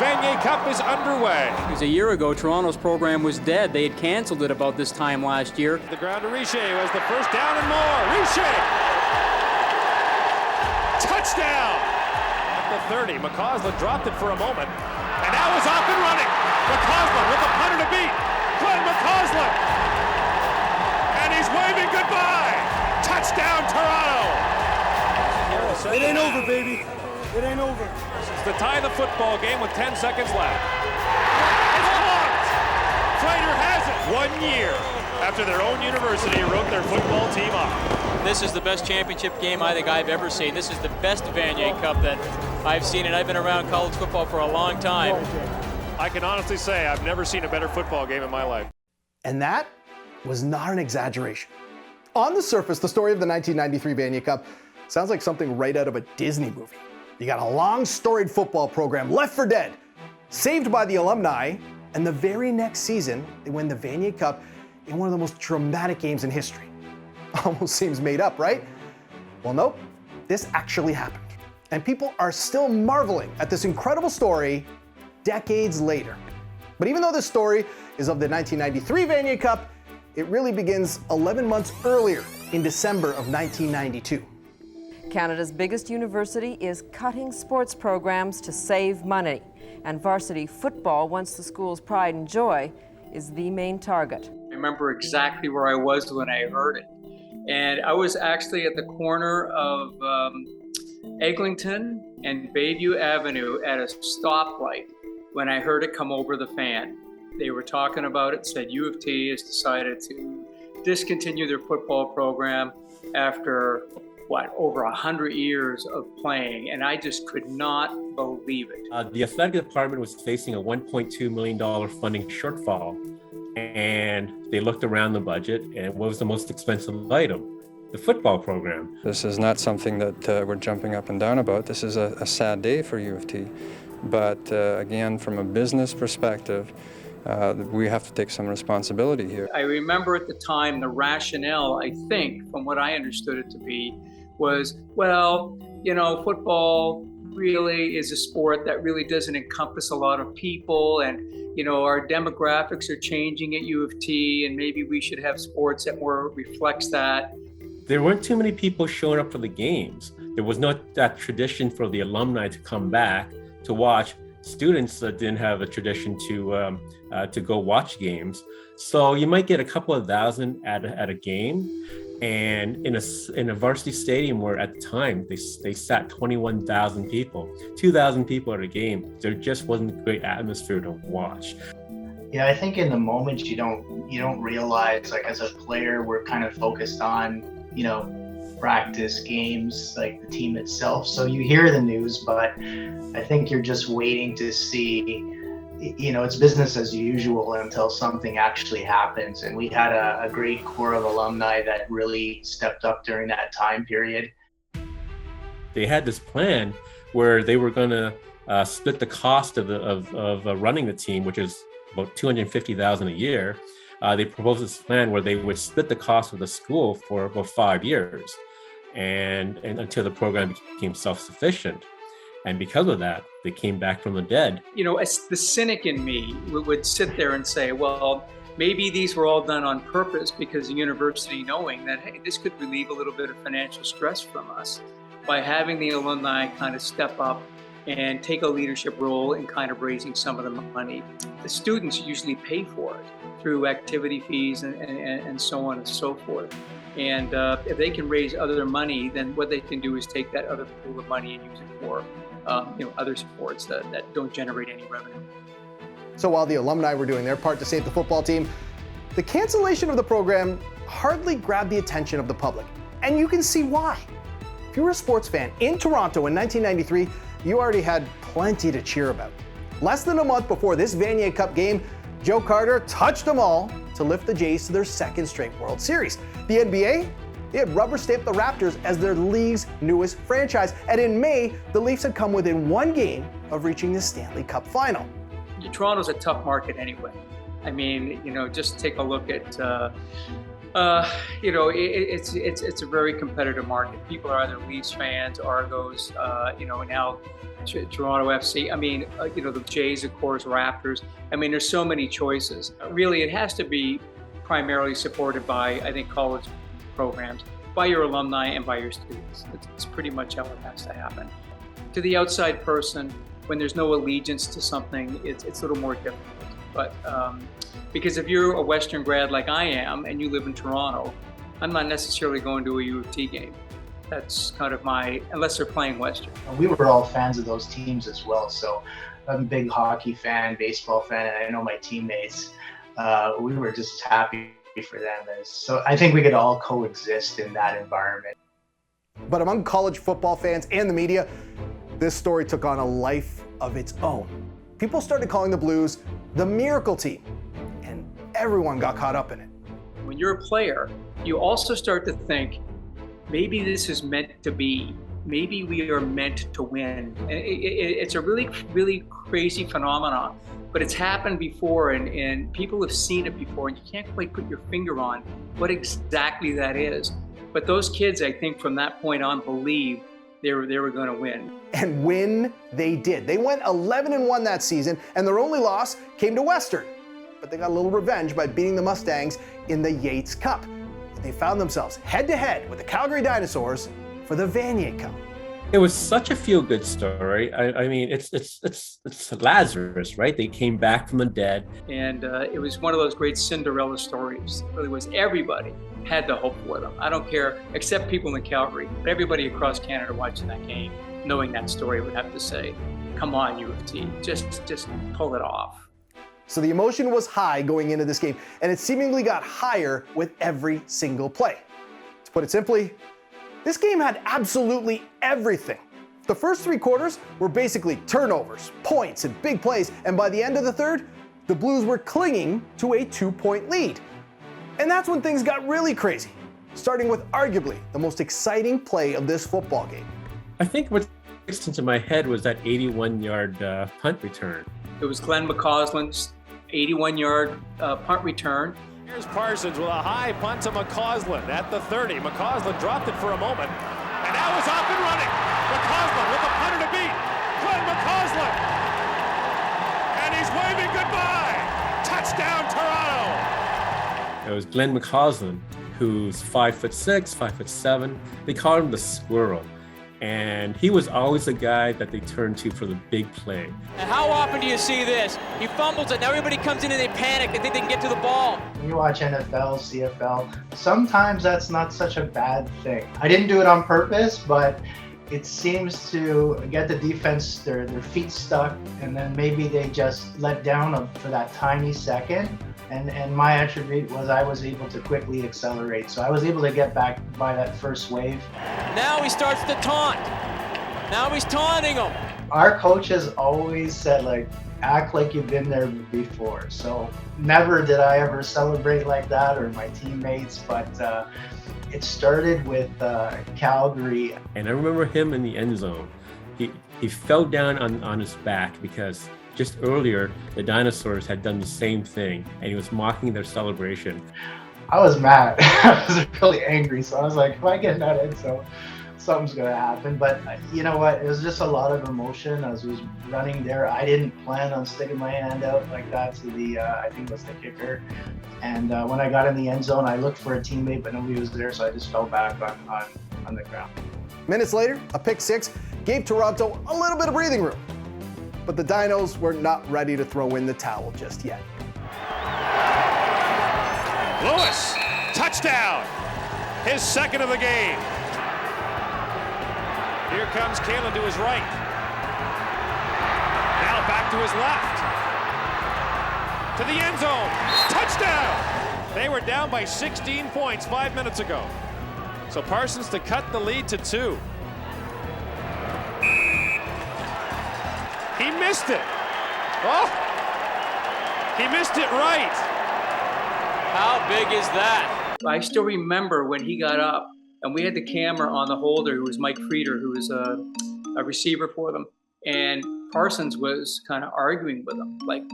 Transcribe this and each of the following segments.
Vanier Cup is underway. It was a year ago, Toronto's program was dead. They had canceled it about this time last year. The ground to Richer, who has the first down and more. Richer! Touchdown! At the 30, McCausland dropped it for a moment, and now is off and running. McCausland with the punter to beat. Glenn McCausland! And he's waving goodbye! Touchdown, Toronto! It ain't over, baby. It ain't over. It's to tie the football game with 10 seconds left. It's blocked! Freighter has it! 1 year after their own university wrote their football team off. This is the best championship game I think I've ever seen. This is the best Vanier Cup that I've seen, and I've been around college football for a long time. I can honestly say I've never seen a better football game in my life. And that was not an exaggeration. On the surface, the story of the 1993 Vanier Cup sounds like something right out of a Disney movie. You got a long, storied football program left for dead, saved by the alumni, and the very next season, they win the Vanier Cup in one of the most dramatic games in history. Almost seems made up, right? Well, nope, this actually happened. And people are still marveling at this incredible story decades later. But even though this story is of the 1993 Vanier Cup, it really begins 11 months earlier in December of 1992. Canada's biggest university is cutting sports programs to save money, and varsity football, once the school's pride and joy, is the main target. I remember exactly where I was when I heard it. And I was actually at the corner of Eglinton and Bayview Avenue at a stoplight when I heard it come over the fan. They were talking about it, said U of T has decided to discontinue their football program after over 100 years of playing, and I just could not believe it. The athletic department was facing a $1.2 million funding shortfall, and they looked around the budget, and what was the most expensive item? The football program. This is not something that we're jumping up and down about. This is a sad day for U of T, but again, from a business perspective, we have to take some responsibility here. I remember at the time the rationale, I think, from what I understood it to be, was, well, you know, football really is a sport that really doesn't encompass a lot of people, and, you know, our demographics are changing at U of T, and maybe we should have sports that more reflects that. There weren't too many people showing up for the games. There was not that tradition for the alumni to come back to watch. Students didn't have a tradition to go watch games. So you might get a couple of thousand at a game. And in a varsity stadium where at the time they sat 21,000 people, 2,000 people at a game, there just wasn't a great atmosphere to watch. Yeah, I think in the moment you don't realize, like, as a player, we're kind of focused on, you know, practice, games, like the team itself. So you hear the news, but I think you're just waiting to see, you know, it's business as usual until something actually happens. And we had a great core of alumni that really stepped up during that time period. They had this plan where they were going to split the cost of running the team, which is about $250,000 a year. They proposed this plan where they would split the cost of the school for about 5 years, and until the program became self-sufficient. And because of that, they came back from the dead. You know, as the cynic in me would sit there and say, well, maybe these were all done on purpose because the university knowing that, hey, this could relieve a little bit of financial stress from us by having the alumni kind of step up and take a leadership role in kind of raising some of the money. The students usually pay for it through activity fees and so on and so forth. And if they can raise other money, then what they can do is take that other pool of money and use it for other sports that don't generate any revenue. So while the alumni were doing their part to save the football team, the cancellation of the program hardly grabbed the attention of the public. And you can see why. If you were a sports fan in Toronto in 1993, you already had plenty to cheer about. Less than a month before this Vanier Cup game, Joe Carter touched them all to lift the Jays to their second straight World Series. The NBA, they had rubber-stamped the Raptors as their league's newest franchise. And in May, the Leafs had come within one game of reaching the Stanley Cup final. Toronto's a tough market anyway. I mean, you know, just take a look at It's a very competitive market. People are either Leafs fans, Argos, now Toronto FC. I mean, the Jays, of course, Raptors. I mean, there's so many choices. Really, it has to be primarily supported by, I think, college programs, by your alumni and by your students. It's pretty much how it has to happen. To the outside person, when there's no allegiance to something, it's a little more difficult. But because if you're a Western grad like I am and you live in Toronto, I'm not necessarily going to a U of T game. That's kind of unless they're playing Western. We were all fans of those teams as well. So I'm a big hockey fan, baseball fan, and I know my teammates, we were just happy for them. So I think we could all coexist in that environment. But among college football fans and the media, this story took on a life of its own. People started calling the Blues the miracle team, and everyone got caught up in it. When you're a player, you also start to think, maybe this is meant to be. Maybe we are meant to win. And it's a really, really crazy phenomenon, but it's happened before, and people have seen it before, and you can't quite put your finger on what exactly that is. But those kids, I think, from that point on, believed they were going to win. And win they did. They went 11-1 that season, and their only loss came to Western. But they got a little revenge by beating the Mustangs in the Yates Cup. They found themselves head-to-head with the Calgary Dinosaurs for the Vanier Cup. It was such a feel-good story. I mean, it's Lazarus, right? They came back from the dead. And it was one of those great Cinderella stories. It really was. Everybody had the hope for them. I don't care, except people in Calgary, but everybody across Canada watching that game, knowing that story, would have to say, come on, U of T, just pull it off. So the emotion was high going into this game, and it seemingly got higher with every single play. To put it simply, this game had absolutely everything. The first 3 quarters were basically turnovers, points, and big plays, and by the end of the third, the Blues were clinging to a 2-point lead. And that's when things got really crazy, starting with arguably the most exciting play of this football game. I think what sticks into my head was that 81-yard punt return. It was Glenn McCausland's 81-yard punt return. Here's Parsons with a high punt to McCausland at the 30. McCausland dropped it for a moment, and now is off and running. McCausland with a punter to beat. Glenn McCausland. And he's waving goodbye. Touchdown, Toronto. It was Glenn McCausland, who's 5'6", 5'7". They called him the Squirrel. And he was always the guy that they turned to for the big play. And how often do you see this? He fumbles it, now everybody comes in and they panic, they think they can get to the ball. When you watch NFL, CFL, sometimes that's not such a bad thing. I didn't do it on purpose, but it seems to get the defense their feet stuck, and then maybe they just let down for that tiny second. And my attribute was I was able to quickly accelerate. So I was able to get back by that first wave. Now he starts to taunt. Now he's taunting him. Our coach has always said, act like you've been there before. So never did I ever celebrate like that, or my teammates, but it started with Calgary. And I remember him in the end zone. He fell down on his back because just earlier, the Dinosaurs had done the same thing, and he was mocking their celebration. I was mad. I was really angry, so I was like, if I get in that end zone, something's going to happen. But you know what? It was just a lot of emotion. I was running there. I didn't plan on sticking my hand out like that to the, I think it was the kicker. And when I got in the end zone, I looked for a teammate, but nobody was there, so I just fell back on the ground. Minutes later, a pick 6 gave Toronto a little bit of breathing room. But the Dinos were not ready to throw in the towel just yet. Lewis, touchdown, his second of the game. Here comes Kalen to his right. Now back to his left. To the end zone, touchdown! They were down by 16 points 5 minutes ago. So Parsons to cut the lead to 2. He missed it. Oh, he missed it right. How big is that? I still remember when he got up, and we had the camera on the holder, who was Mike Frieder, who was a receiver for them. And Parsons was kind of arguing with him, like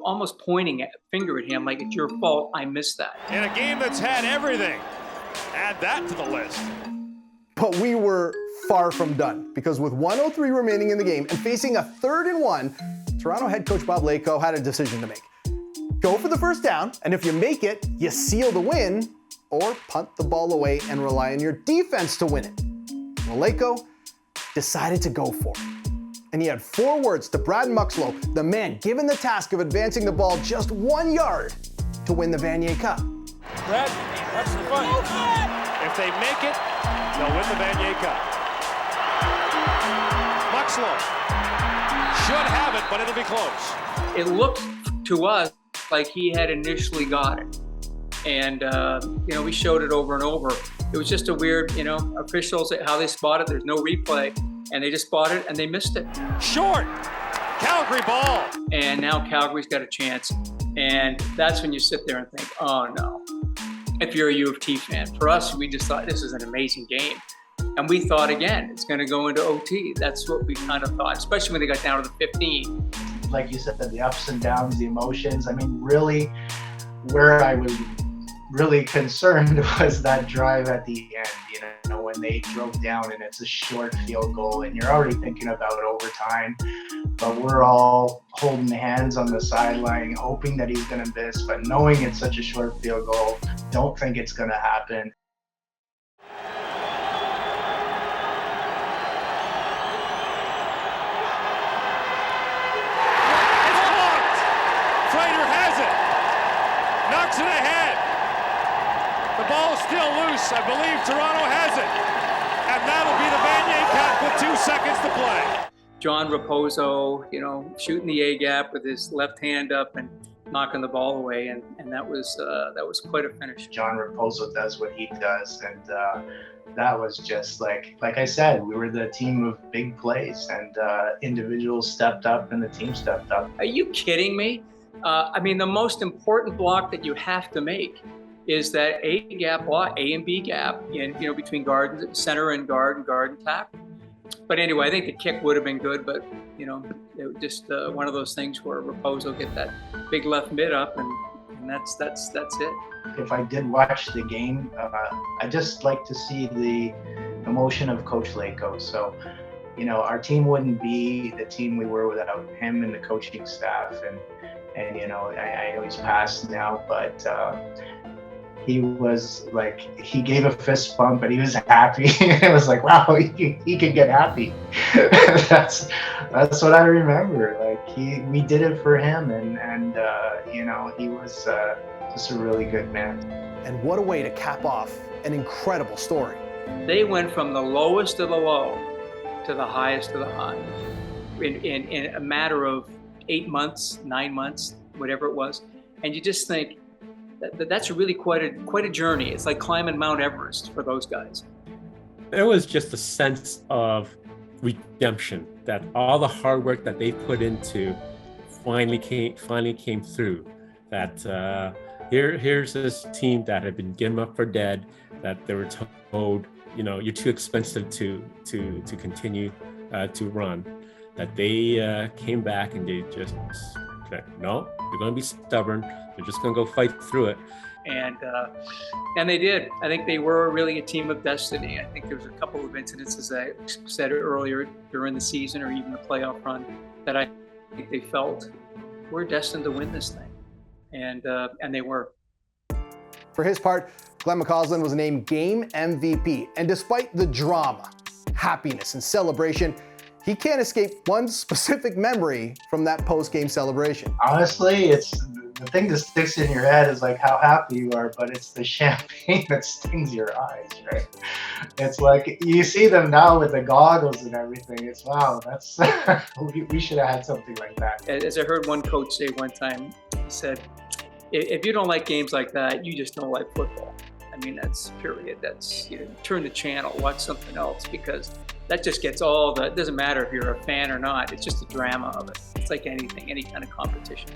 almost pointing a finger at him like, it's your fault, I missed that. In a game that's had everything, add that to the list. But we were far from done, because with 1:03 remaining in the game and facing a 3rd and 1, Toronto head coach Bob Laycoe had a decision to make. Go for the first down, and if you make it, you seal the win, or punt the ball away and rely on your defense to win it. Well, Laycoe decided to go for it. And he had 4 words to Brad Muxlow, the man given the task of advancing the ball just 1 yard to win the Vanier Cup. Brad, that's the fun. If they make it, they'll win the Vanier Cup. Muxlow should have it, but it'll be close. It looked to us like he had initially got it. And, we showed it over and over. It was just a weird, officials, how they spot it. There's no replay. And they just spotted it and they missed it. Short. Calgary ball. And now Calgary's got a chance. And that's when you sit there and think, oh no. If you're a U of T fan. For us, we just thought this is an amazing game. And we thought, again, it's going to go into OT. That's what we kind of thought, especially when they got down to the 15. Like you said, the ups and downs, the emotions. I mean, really, where I was really concerned was that drive at the end, when they drove down and it's a short field goal and you're already thinking about overtime, but we're all holding hands on the sideline, hoping that he's going to miss, but knowing it's such a short field goal, don't think it's going to happen. It's blocked. Trader has it. Knocks it ahead. The ball's still loose. I believe Toronto has it. And that'll be the Vanier Cup with 2 seconds to play. John Raposo, shooting the A-gap with his left hand up and knocking the ball away. And that was quite a finish. John Raposo does what he does. And that was just like I said, we were the team of big plays, and individuals stepped up and the team stepped up. Are you kidding me? The most important block that you have to make is that A gap block, A and B gap, between guard, center and guard and tap. But anyway, I think the kick would have been good, but it was just one of those things where Raposo get that big left mid up, and that's it. If I did watch the game, I just like to see the emotion of Coach Laycoe. So, our team wouldn't be the team we were without him and the coaching staff. And I know he's passed now, but he was like, he gave a fist bump and he was happy. It was like, wow, he could get happy. That's what I remember. Like we did it for him, and he was just a really good man. And what a way to cap off an incredible story. They went from the lowest of the low to the highest of the high in a matter of 8 months, 9 months, whatever it was. And you just think, that's really quite a journey. It's like climbing Mount Everest for those guys. There was just a sense of redemption, that all the hard work that they put into finally came through. That here's this team that had been given up for dead, that they were told, you're too expensive to continue to run. That they came back and they just said, no, you're going to be stubborn. They're just going to go fight through it. And they did. I think they were really a team of destiny. I think there was a couple of incidents, as I said earlier, during the season or even the playoff run, that I think they felt we're destined to win this thing. And they were. For his part, Glenn McCausland was named Game MVP. And despite the drama, happiness, and celebration, he can't escape one specific memory from that post-game celebration. Honestly, it's the thing that sticks in your head is like how happy you are, but it's the champagne that stings your eyes, right? It's like you see them now with the goggles and everything. It's wow, that's we should have had something like that. As I heard one coach say one time, he said, if you don't like games like that, you just don't like football. I mean, that's period. That's, turn the channel, watch something else, because that just gets it doesn't matter if you're a fan or not. It's just the drama of it. It's like anything, any kind of competition.